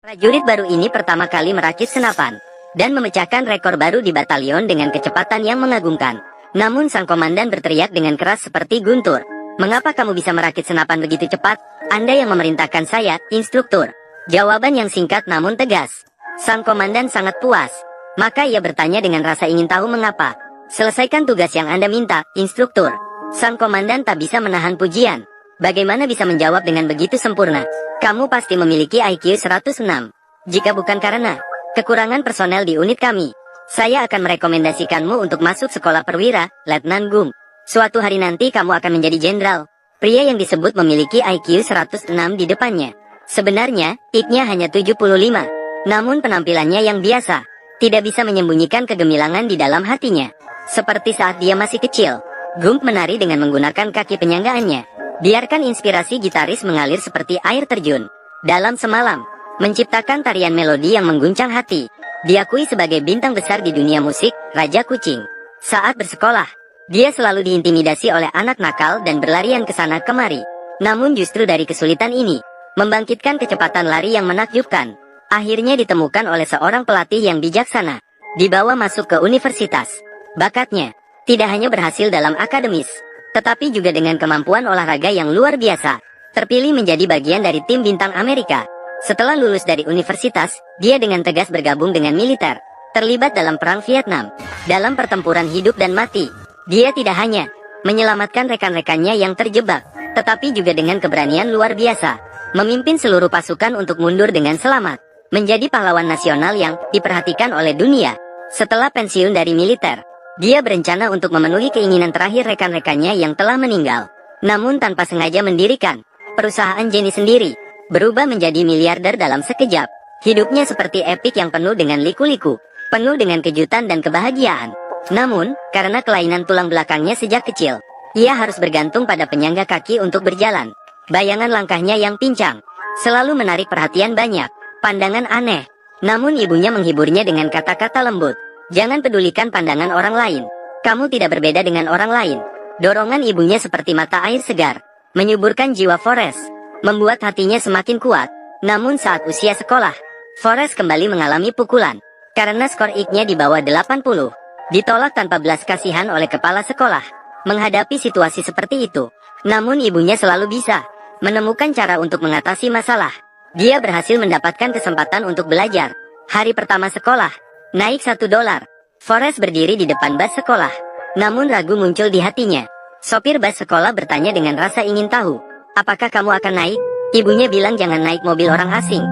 Prajurit baru ini pertama kali merakit senapan dan memecahkan rekor baru di batalion dengan kecepatan yang mengagumkan. Namun sang komandan berteriak dengan keras seperti guntur. "Mengapa kamu bisa merakit senapan begitu cepat? Anda yang memerintahkan saya, instruktur." Jawaban yang singkat namun tegas. Sang komandan sangat puas. Maka ia bertanya dengan rasa ingin tahu mengapa. "Selesaikan tugas yang Anda minta, instruktur." Sang komandan tak bisa menahan pujian. Bagaimana bisa menjawab dengan begitu sempurna? Kamu pasti memiliki IQ 106. Jika bukan karena kekurangan personel di unit kami, saya akan merekomendasikanmu untuk masuk sekolah perwira, Letnan Gung. Suatu hari nanti kamu akan menjadi jenderal. Pria yang disebut memiliki IQ 106 di depannya. Sebenarnya, IQ-nya hanya 75. Namun penampilannya yang biasa, tidak bisa menyembunyikan kegemilangan di dalam hatinya. Seperti saat dia masih kecil, Gung menari dengan menggunakan kaki penyanggaannya. Biarkan inspirasi gitaris mengalir seperti air terjun. Dalam semalam, menciptakan tarian melodi yang mengguncang hati. Diakui sebagai bintang besar di dunia musik, Raja Kucing. Saat bersekolah, dia selalu diintimidasi oleh anak nakal dan berlarian ke sana kemari. Namun justru dari kesulitan ini, membangkitkan kecepatan lari yang menakjubkan, akhirnya ditemukan oleh seorang pelatih yang bijaksana. Dibawa masuk ke universitas. Bakatnya tidak hanya berhasil dalam akademis, tetapi juga dengan kemampuan olahraga yang luar biasa. Terpilih menjadi bagian dari tim bintang Amerika. Setelah lulus dari universitas, dia dengan tegas bergabung dengan militer, terlibat dalam perang Vietnam. Dalam pertempuran hidup dan mati, dia tidak hanya menyelamatkan rekan-rekannya yang terjebak, tetapi juga dengan keberanian luar biasa, memimpin seluruh pasukan untuk mundur dengan selamat, menjadi pahlawan nasional yang diperhatikan oleh dunia. Setelah pensiun dari militer, dia berencana untuk memenuhi keinginan terakhir rekan-rekannya yang telah meninggal. Namun tanpa sengaja mendirikan perusahaan Jenny sendiri, berubah menjadi miliarder dalam sekejap. Hidupnya seperti epik yang penuh dengan liku-liku, penuh dengan kejutan dan kebahagiaan. Namun, karena kelainan tulang belakangnya sejak kecil, ia harus bergantung pada penyangga kaki untuk berjalan. Bayangan langkahnya yang pincang selalu menarik perhatian banyak, pandangan aneh. Namun ibunya menghiburnya dengan kata-kata lembut. "Jangan pedulikan pandangan orang lain. Kamu tidak berbeda dengan orang lain." Dorongan ibunya seperti mata air segar, menyuburkan jiwa Forrest, membuat hatinya semakin kuat. Namun saat usia sekolah, Forrest kembali mengalami pukulan. Karena skor IQ-nya di bawah 80, ditolak tanpa belas kasihan oleh kepala sekolah. Menghadapi situasi seperti itu, namun ibunya selalu bisa menemukan cara untuk mengatasi masalah. Dia berhasil mendapatkan kesempatan untuk belajar. Hari pertama sekolah, naik $1. Forrest berdiri di depan bus sekolah. Namun ragu muncul di hatinya. Sopir bus sekolah bertanya dengan rasa ingin tahu, "Apakah kamu akan naik?" Ibunya bilang jangan naik mobil orang asing.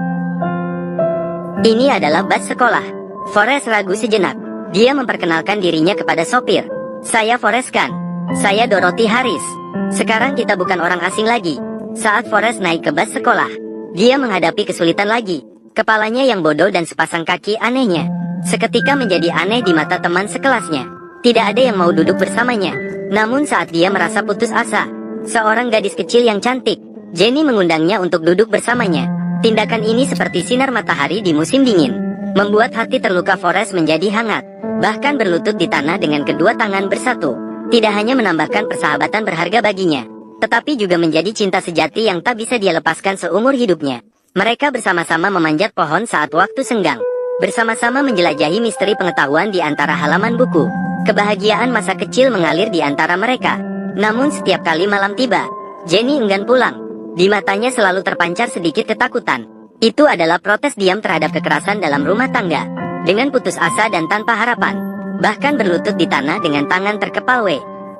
Ini adalah bus sekolah. Forrest ragu sejenak. Dia memperkenalkan dirinya kepada sopir. "Saya Forrest Khan. Saya Dorothy Harris. Sekarang kita bukan orang asing lagi." Saat Forrest naik ke bus sekolah, dia menghadapi kesulitan lagi. Kepalanya yang bodoh dan sepasang kaki anehnya seketika menjadi aneh di mata teman sekelasnya. Tidak ada yang mau duduk bersamanya. Namun saat dia merasa putus asa, seorang gadis kecil yang cantik, Jenny, mengundangnya untuk duduk bersamanya. Tindakan ini seperti sinar matahari di musim dingin, membuat hati terluka Forrest menjadi hangat. Bahkan berlutut di tanah dengan kedua tangan bersatu, tidak hanya menambahkan persahabatan berharga baginya, tetapi juga menjadi cinta sejati yang tak bisa dia lepaskan seumur hidupnya. Mereka bersama-sama memanjat pohon saat waktu senggang, bersama-sama menjelajahi misteri pengetahuan di antara halaman buku. Kebahagiaan masa kecil mengalir di antara mereka. Namun setiap kali malam tiba, Jenny enggan pulang. Di matanya selalu terpancar sedikit ketakutan. Itu adalah protes diam terhadap kekerasan dalam rumah tangga. Dengan putus asa dan tanpa harapan, bahkan berlutut di tanah dengan tangan terkepal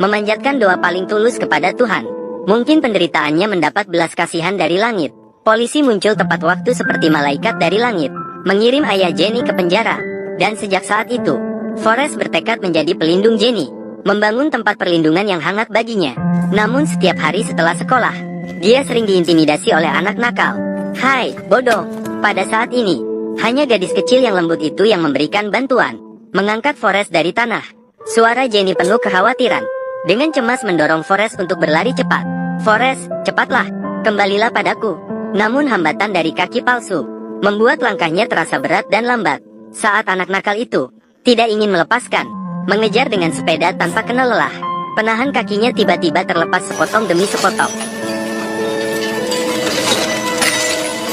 memanjatkan doa paling tulus kepada Tuhan. Mungkin penderitaannya mendapat belas kasihan dari langit. Polisi muncul tepat waktu seperti malaikat dari langit, mengirim ayah Jenny ke penjara. Dan sejak saat itu, Forrest bertekad menjadi pelindung Jenny, membangun tempat perlindungan yang hangat baginya. Namun setiap hari setelah sekolah, dia sering diintimidasi oleh anak nakal. "Hai, bodoh." Pada saat ini, hanya gadis kecil yang lembut itu yang memberikan bantuan, mengangkat Forrest dari tanah. Suara Jenny penuh kekhawatiran, dengan cemas mendorong Forrest untuk berlari cepat. "Forrest, cepatlah, kembalilah padaku." Namun hambatan dari kaki palsu membuat langkahnya terasa berat dan lambat. Saat anak nakal itu tidak ingin melepaskan, mengejar dengan sepeda tanpa kenal lelah, penahan kakinya tiba-tiba terlepas sepotong demi sepotong.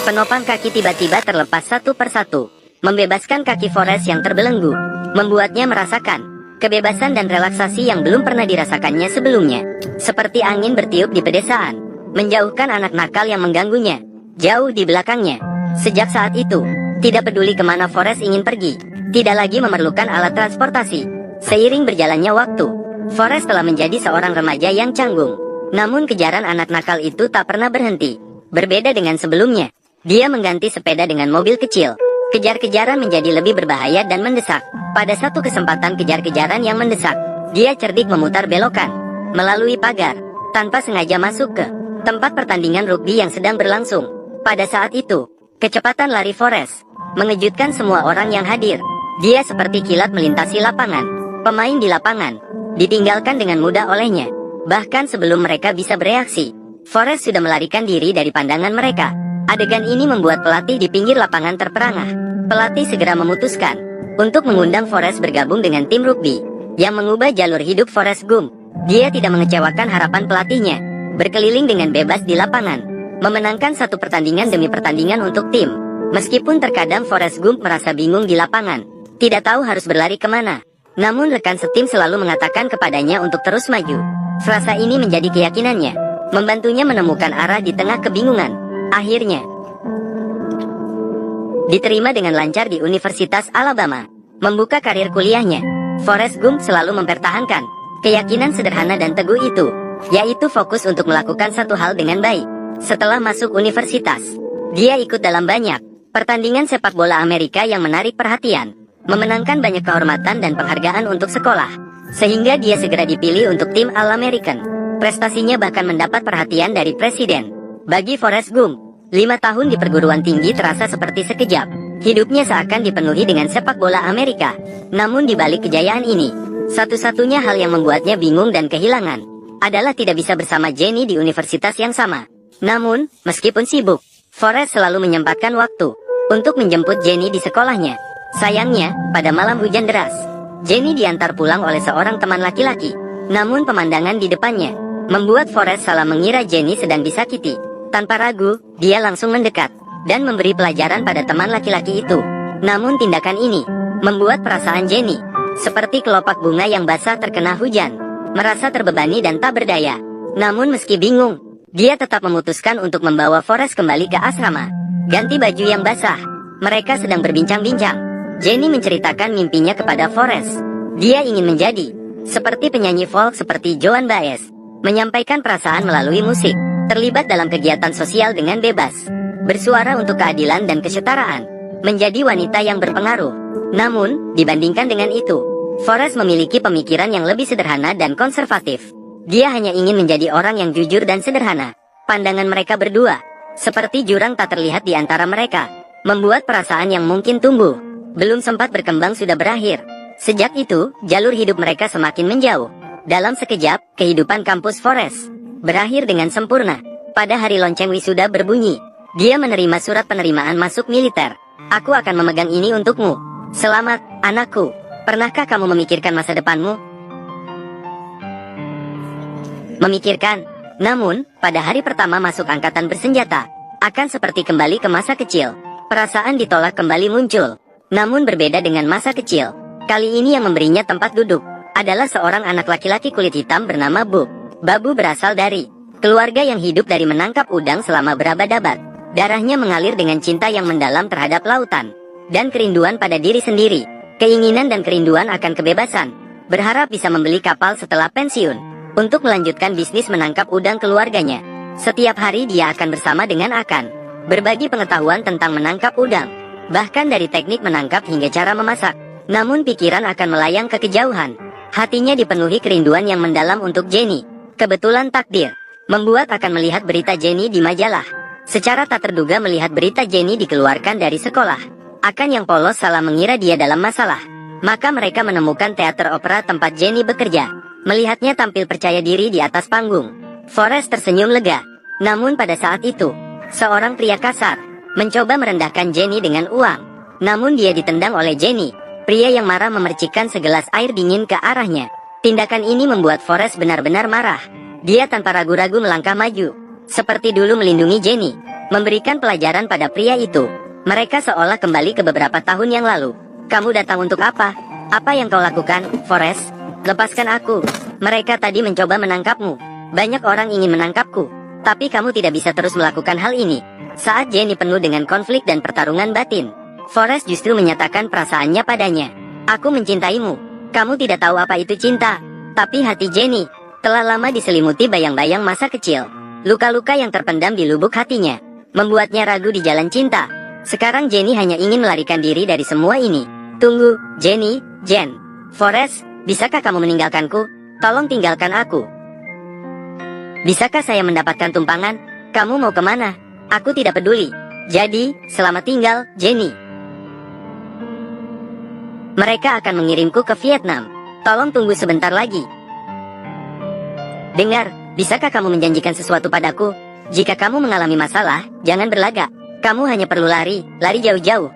Penopang kaki tiba-tiba terlepas satu persatu, membebaskan kaki Forrest yang terbelenggu, membuatnya merasakan kebebasan dan relaksasi yang belum pernah dirasakannya sebelumnya. Seperti angin bertiup di pedesaan, menjauhkan anak nakal yang mengganggunya, jauh di belakangnya. Sejak saat itu, tidak peduli kemana Forrest ingin pergi, tidak lagi memerlukan alat transportasi. Seiring berjalannya waktu, Forrest telah menjadi seorang remaja yang canggung. Namun kejaran anak nakal itu tak pernah berhenti. Berbeda dengan sebelumnya, dia mengganti sepeda dengan mobil kecil. Kejar-kejaran menjadi lebih berbahaya dan mendesak. Pada satu kesempatan kejar-kejaran yang mendesak, dia cerdik memutar belokan melalui pagar, tanpa sengaja masuk ke tempat pertandingan rugby yang sedang berlangsung. Pada saat itu, kecepatan lari Forrest mengejutkan semua orang yang hadir. Dia seperti kilat melintasi lapangan. Pemain di lapangan ditinggalkan dengan mudah olehnya. Bahkan sebelum mereka bisa bereaksi, Forrest sudah melarikan diri dari pandangan mereka. Adegan ini membuat pelatih di pinggir lapangan terperangah. Pelatih segera memutuskan untuk mengundang Forrest bergabung dengan tim rugby, yang mengubah jalur hidup Forrest Gump. Dia tidak mengecewakan harapan pelatihnya, berkeliling dengan bebas di lapangan, memenangkan satu pertandingan demi pertandingan untuk tim. Meskipun terkadang Forrest Gump merasa bingung di lapangan, tidak tahu harus berlari kemana, namun rekan setim selalu mengatakan kepadanya untuk terus maju. Frasa ini menjadi keyakinannya, membantunya menemukan arah di tengah kebingungan. Akhirnya, diterima dengan lancar di Universitas Alabama, membuka karir kuliahnya. Forrest Gump selalu mempertahankan keyakinan sederhana dan teguh itu, yaitu fokus untuk melakukan satu hal dengan baik. Setelah masuk universitas, dia ikut dalam banyak pertandingan sepak bola Amerika yang menarik perhatian, memenangkan banyak kehormatan dan penghargaan untuk sekolah, sehingga dia segera dipilih untuk tim All-American. Prestasinya bahkan mendapat perhatian dari presiden. Bagi Forrest Gump, 5 tahun di perguruan tinggi terasa seperti sekejap. Hidupnya seakan dipenuhi dengan sepak bola Amerika. Namun di balik kejayaan ini, satu-satunya hal yang membuatnya bingung dan kehilangan adalah tidak bisa bersama Jenny di universitas yang sama. Namun, meskipun sibuk, Forrest selalu menyempatkan waktu untuk menjemput Jenny di sekolahnya. Sayangnya, pada malam hujan deras, Jenny diantar pulang oleh seorang teman laki-laki. Namun pemandangan di depannya membuat Forrest salah mengira Jenny sedang disakiti. Tanpa ragu, dia langsung mendekat dan memberi pelajaran pada teman laki-laki itu. Namun tindakan ini membuat perasaan Jenny seperti kelopak bunga yang basah terkena hujan, merasa terbebani dan tak berdaya. Namun meski bingung, dia tetap memutuskan untuk membawa Forrest kembali ke asrama. Ganti baju yang basah, mereka sedang berbincang-bincang. Jenny menceritakan mimpinya kepada Forrest. Dia ingin menjadi seperti penyanyi folk seperti Joan Baez, menyampaikan perasaan melalui musik, terlibat dalam kegiatan sosial dengan bebas, bersuara untuk keadilan dan kesetaraan, menjadi wanita yang berpengaruh. Namun, dibandingkan dengan itu, Forrest memiliki pemikiran yang lebih sederhana dan konservatif. Dia hanya ingin menjadi orang yang jujur dan sederhana. Pandangan mereka berdua, seperti jurang tak terlihat di antara mereka, membuat perasaan yang mungkin tumbuh, belum sempat berkembang sudah berakhir. Sejak itu, jalur hidup mereka semakin menjauh. Dalam sekejap, kehidupan kampus Forrest berakhir dengan sempurna. Pada hari lonceng wisuda berbunyi, dia menerima surat penerimaan masuk militer. Aku akan memegang ini untukmu. Selamat, anakku. Pernahkah kamu memikirkan masa depanmu? Memikirkan. Namun, pada hari pertama masuk angkatan bersenjata, akan seperti kembali ke masa kecil. Perasaan ditolak kembali muncul. Namun berbeda dengan masa kecil. Kali ini yang memberinya tempat duduk adalah seorang anak laki-laki kulit hitam bernama Bob. Babu berasal dari keluarga yang hidup dari menangkap udang selama berabad-abad. Darahnya mengalir dengan cinta yang mendalam terhadap lautan dan kerinduan pada diri sendiri. Keinginan dan kerinduan akan kebebasan. Berharap bisa membeli kapal setelah pensiun untuk melanjutkan bisnis menangkap udang keluarganya. Setiap hari dia akan bersama dengan Akan, berbagi pengetahuan tentang menangkap udang, bahkan dari teknik menangkap hingga cara memasak. Namun pikiran akan melayang ke kejauhan. Hatinya dipenuhi kerinduan yang mendalam untuk Jenny. Kebetulan takdir membuat akan melihat berita Jenny di majalah. Secara tak terduga melihat berita Jenny dikeluarkan dari sekolah. Akan yang polos salah mengira dia dalam masalah. Maka mereka menemukan teater opera tempat Jenny bekerja. Melihatnya tampil percaya diri di atas panggung, Forrest tersenyum lega. Namun pada saat itu, seorang pria kasar mencoba merendahkan Jenny dengan uang. Namun dia ditendang oleh Jenny. Pria yang marah memercikkan segelas air dingin ke arahnya. Tindakan ini membuat Forrest benar-benar marah. Dia tanpa ragu-ragu melangkah maju, seperti dulu melindungi Jenny. memberikan pelajaran pada pria itu. Mereka seolah kembali ke beberapa tahun yang lalu. Kamu datang untuk apa? Apa yang kau lakukan, Forrest? Lepaskan aku. Mereka tadi mencoba menangkapmu. Banyak orang ingin menangkapku. Tapi kamu tidak bisa terus melakukan hal ini. Saat Jenny penuh dengan konflik dan pertarungan batin, Forrest justru menyatakan perasaannya padanya. Aku mencintaimu. Kamu tidak tahu apa itu cinta. Tapi hati Jenny telah lama diselimuti bayang-bayang masa kecil. Luka-luka yang terpendam di lubuk hatinya membuatnya ragu di jalan cinta. Sekarang Jenny hanya ingin melarikan diri dari semua ini. Tunggu, Jenny, Jen. Forrest, bisakah kamu meninggalkanku? Tolong tinggalkan aku. Bisakah saya mendapatkan tumpangan? Kamu mau kemana? Aku tidak peduli. Jadi, selamat tinggal, Jenny. Mereka akan mengirimku ke Vietnam. Tolong tunggu sebentar lagi. Dengar, bisakah kamu menjanjikan sesuatu padaku? Jika kamu mengalami masalah, jangan berlagak. Kamu hanya perlu lari jauh-jauh.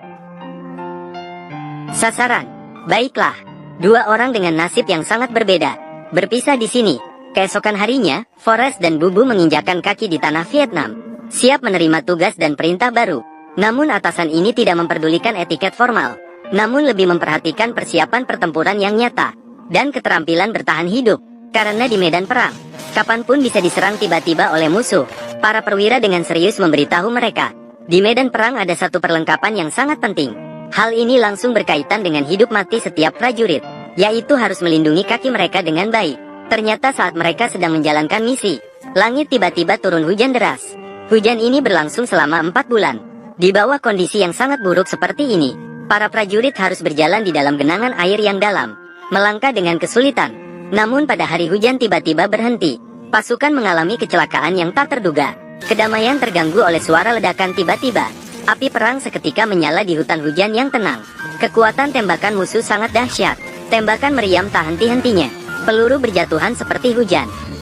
Sasaran. Baiklah. Dua orang dengan nasib yang sangat berbeda berpisah di sini. Keesokan harinya, Forrest dan Bubu menginjakkan kaki di tanah Vietnam, siap menerima tugas dan perintah baru. Namun atasan ini tidak memperdulikan etiket formal, namun lebih memperhatikan persiapan pertempuran yang nyata dan keterampilan bertahan hidup. Karena di medan perang, kapanpun bisa diserang tiba-tiba oleh musuh. Para perwira dengan serius memberitahu mereka, di medan perang ada satu perlengkapan yang sangat penting. Hal ini langsung berkaitan dengan hidup mati setiap prajurit, yaitu harus melindungi kaki mereka dengan baik. Ternyata saat mereka sedang menjalankan misi, langit tiba-tiba turun hujan deras. Hujan ini berlangsung selama 4 bulan. Di bawah kondisi yang sangat buruk seperti ini, para prajurit harus berjalan di dalam genangan air yang dalam, melangkah dengan kesulitan. Namun pada hari hujan tiba-tiba berhenti. Pasukan mengalami kecelakaan yang tak terduga. Kedamaian terganggu oleh suara ledakan tiba-tiba. Api perang seketika menyala di hutan hujan yang tenang. Kekuatan tembakan musuh sangat dahsyat. Tembakan meriam tak henti-hentinya. Peluru berjatuhan seperti hujan.